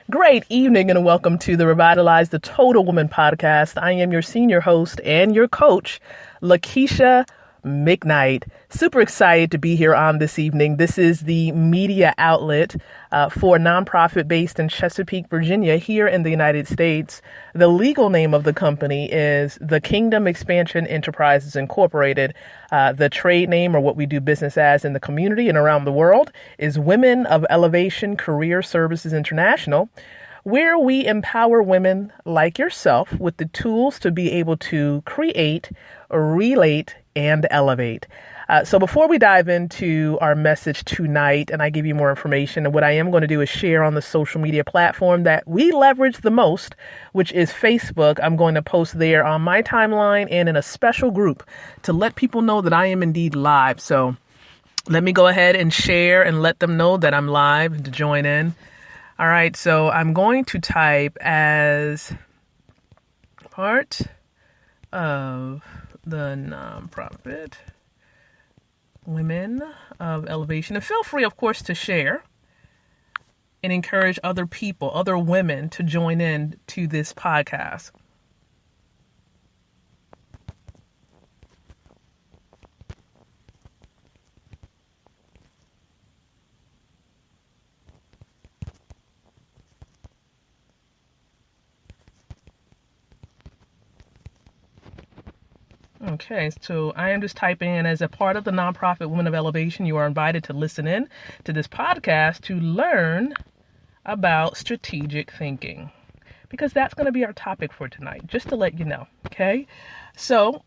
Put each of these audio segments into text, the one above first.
Great evening and welcome to the Revitalize the Total Woman podcast. I am your senior host and your coach, Lakeisha McKnight. Super excited to be here on this evening. This is the media outlet for a nonprofit based in Chesapeake, Virginia, here in the United States. The legal name of the company is the Kingdom Expansion Enterprises Incorporated. The trade name, or what we do business as in the community and around the world, is Women of Elevation Career Services International, where we empower women like yourself with the tools to be able to create, relate, and elevate. So before we dive into our message tonight and I give you more information, what I am going to do is share on the social media platform that we leverage the most, which is Facebook. I'm going to post there on my timeline and in a special group to let people know that I am indeed live. So let me go ahead and share and let them know that I'm live and to join in. All right, so I'm going to type as part of the nonprofit Women of Elevation. And feel free, of course, to share and encourage other people, other women to join in to this podcast. Okay, so I am just typing in as a part of the nonprofit Women of Elevation. You are invited to listen in to this podcast to learn about strategic thinking, because that's going to be our topic for tonight, just to let you know. Okay, so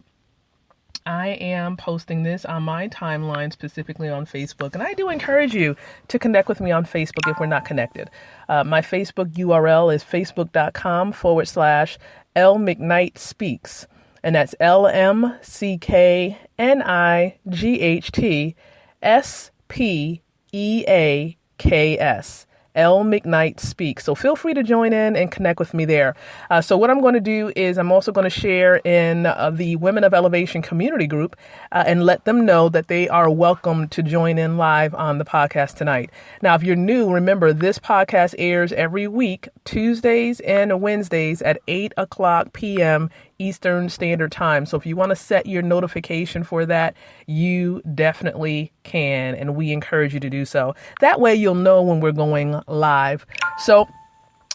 I am posting this on my timeline, specifically on Facebook, and I do encourage you to connect with me on Facebook if we're not connected. My Facebook URL is facebook.com/L McKnight Speaks. And that's LMCKNIGHTSPEAKS. L McKnight Speaks. So feel free to join in and connect with me there. So what I'm going to do is I'm also going to share in the Women of Elevation community group and let them know that they are welcome to join in live on the podcast tonight. Now, if you're new, remember this podcast airs every week, Tuesdays and Wednesdays at 8 o'clock p.m. Eastern Standard Time. So if you want to set your notification for that, you definitely can, and we encourage you to do so. That way you'll know when we're going live. So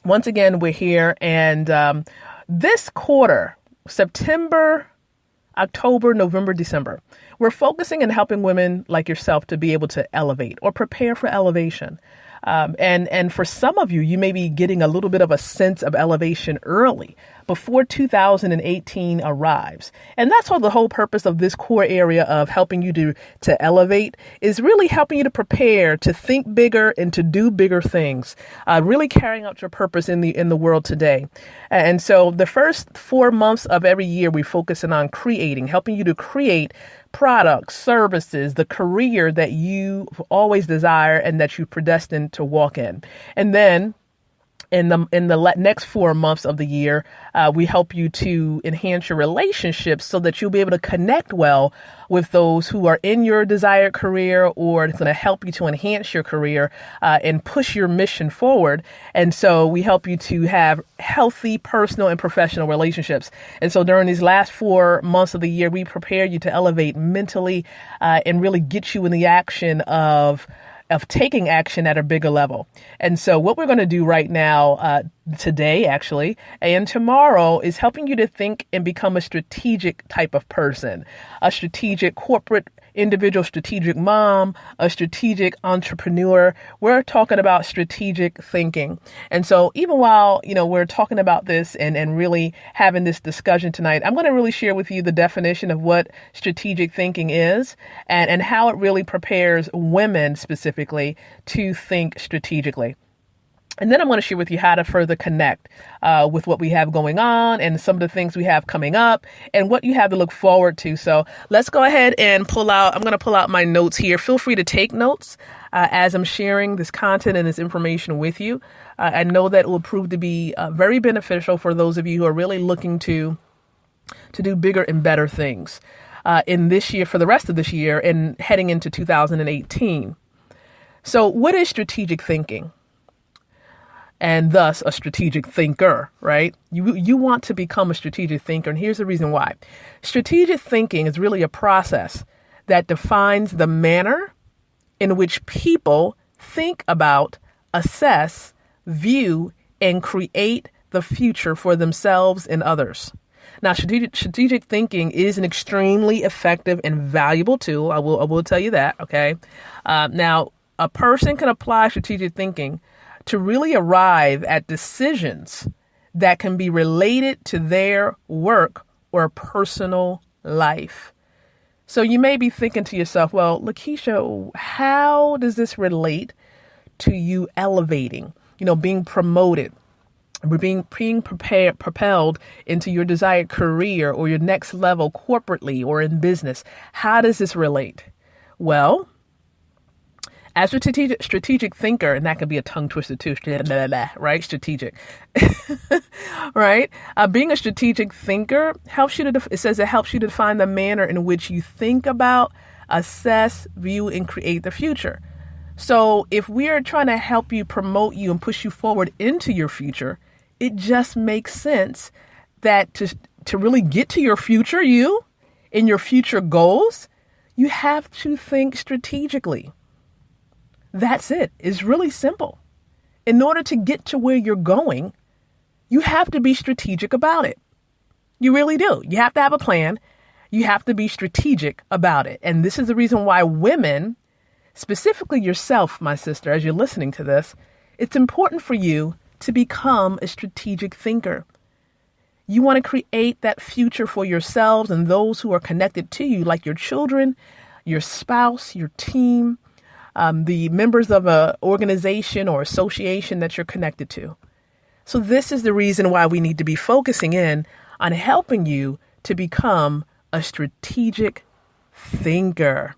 once again, we're here, and this quarter, September, October, November, December, we're focusing and helping women like yourself to be able to elevate or prepare for elevation. And for some of you, you may be getting a little bit of a sense of elevation early, before 2018 arrives. And that's all the whole purpose of this core area of helping you to elevate is really helping you to prepare, to think bigger and to do bigger things, really carrying out your purpose in the world today. And so the first 4 months of every year, we're focusing on creating, helping you to create products, services, the career that you always desire and that you're predestined to walk in. And then in the next 4 months of the year, we help you to enhance your relationships so that you'll be able to connect well with those who are in your desired career, or it's going to help you to enhance your career and push your mission forward. And so we help you to have healthy personal and professional relationships. And so during these last 4 months of the year, we prepare you to elevate mentally and really get you in the action of taking action at a bigger level. And so what we're going to do right now, today actually, and tomorrow, is helping you to think and become a strategic type of person, a strategic corporate individual, strategic mom, a strategic entrepreneur. We're talking about strategic thinking. And so even while, we're talking about this and really having this discussion tonight, I'm going to really share with you the definition of what strategic thinking is and how it really prepares women specifically to think strategically. And then I'm going to share with you how to further connect with what we have going on and some of the things we have coming up and what you have to look forward to. So let's go ahead and I'm going to pull out my notes here. Feel free to take notes as I'm sharing this content and this information with you. I know that it will prove to be very beneficial for those of you who are really looking to do bigger and better things in this year, for the rest of this year and heading into 2018. So what is strategic thinking? and thus a strategic thinker, right? You want to become a strategic thinker, and here's the reason why. Strategic thinking is really a process that defines the manner in which people think about, assess, view, and create the future for themselves and others. Now, strategic thinking is an extremely effective and valuable tool. I will tell you that, okay? Now, a person can apply strategic thinking to really arrive at decisions that can be related to their work or personal life. So you may be thinking to yourself, well, Lakeisha, how does this relate to you elevating, being promoted, being propelled into your desired career or your next level corporately or in business? How does this relate? Well, as a strategic thinker, and that can be a tongue twister too, right? Strategic, right? Being a strategic thinker helps you it says it helps you to define the manner in which you think about, assess, view, and create the future. So if we are trying to help you, promote you, and push you forward into your future, it just makes sense that to really get to your future you and your future goals, you have to think strategically. That's it. It's really simple. In order to get to where you're going, you have to be strategic about it. You really do. You have to have a plan. You have to be strategic about it. And this is the reason why women, specifically yourself, my sister, as you're listening to this, it's important for you to become a strategic thinker. You want to create that future for yourselves and those who are connected to you, like your children, your spouse, your team, the members of an organization or association that you're connected to. So this is the reason why we need to be focusing in on helping you to become a strategic thinker.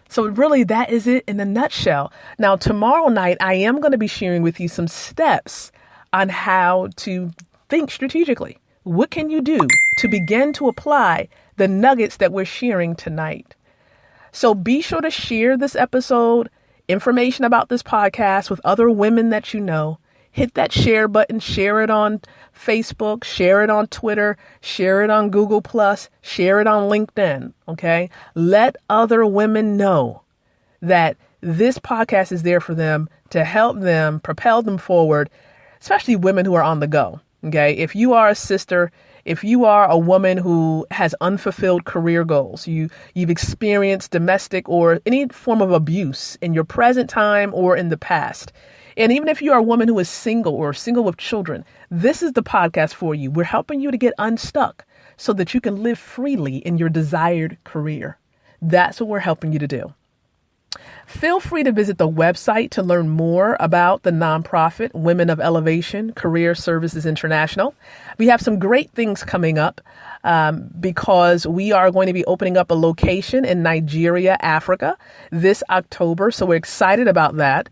So really, that is it in a nutshell. Now, tomorrow night, I am going to be sharing with you some steps on how to think strategically. What can you do to begin to apply the nuggets that we're sharing tonight? So be sure to share this episode, information about this podcast with other women that you know. Hit that share button, share it on Facebook, share it on Twitter, share it on Google+, share it on LinkedIn, okay? Let other women know that this podcast is there for them to help them, propel them forward, especially women who are on the go, okay? If you are a sister, if you are a woman who has unfulfilled career goals, you've experienced domestic or any form of abuse in your present time or in the past, and even if you are a woman who is single or single with children, this is the podcast for you. We're helping you to get unstuck so that you can live freely in your desired career. That's what we're helping you to do. Feel free to visit the website to learn more about the nonprofit Women of Elevation Career Services International. We have some great things coming up because we are going to be opening up a location in Nigeria, Africa this October. So we're excited about that.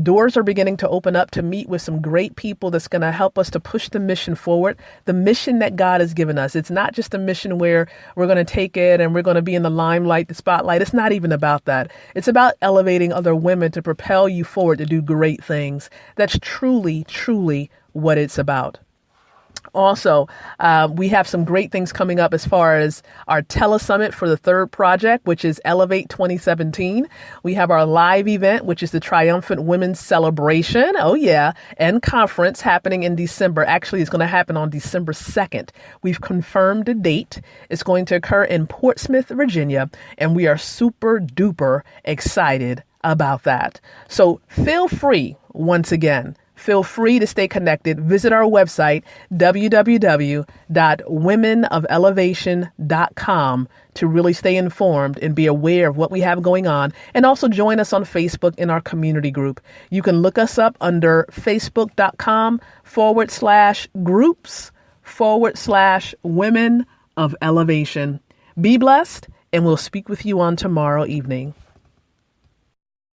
Doors are beginning to open up to meet with some great people that's going to help us to push the mission forward, the mission that God has given us. It's not just a mission where we're going to take it and we're going to be in the limelight, the spotlight. It's not even about that. It's about elevating other women to propel you forward to do great things. That's truly, truly what it's about. Also, we have some great things coming up as far as our telesummit for the third project, which is Elevate 2017. We have our live event, which is the Triumphant Women's Celebration. Oh, yeah. And conference happening in December. Actually, it's going to happen on December 2nd. We've confirmed a date. It's going to occur in Portsmouth, Virginia, and we are super duper excited about that. So feel free, once again, feel free to stay connected. Visit our website, www.womenofElevation.com, to really stay informed and be aware of what we have going on. And also join us on Facebook in our community group. You can look us up under facebook.com/groups/Women of Elevation. Be blessed, and we'll speak with you on tomorrow evening.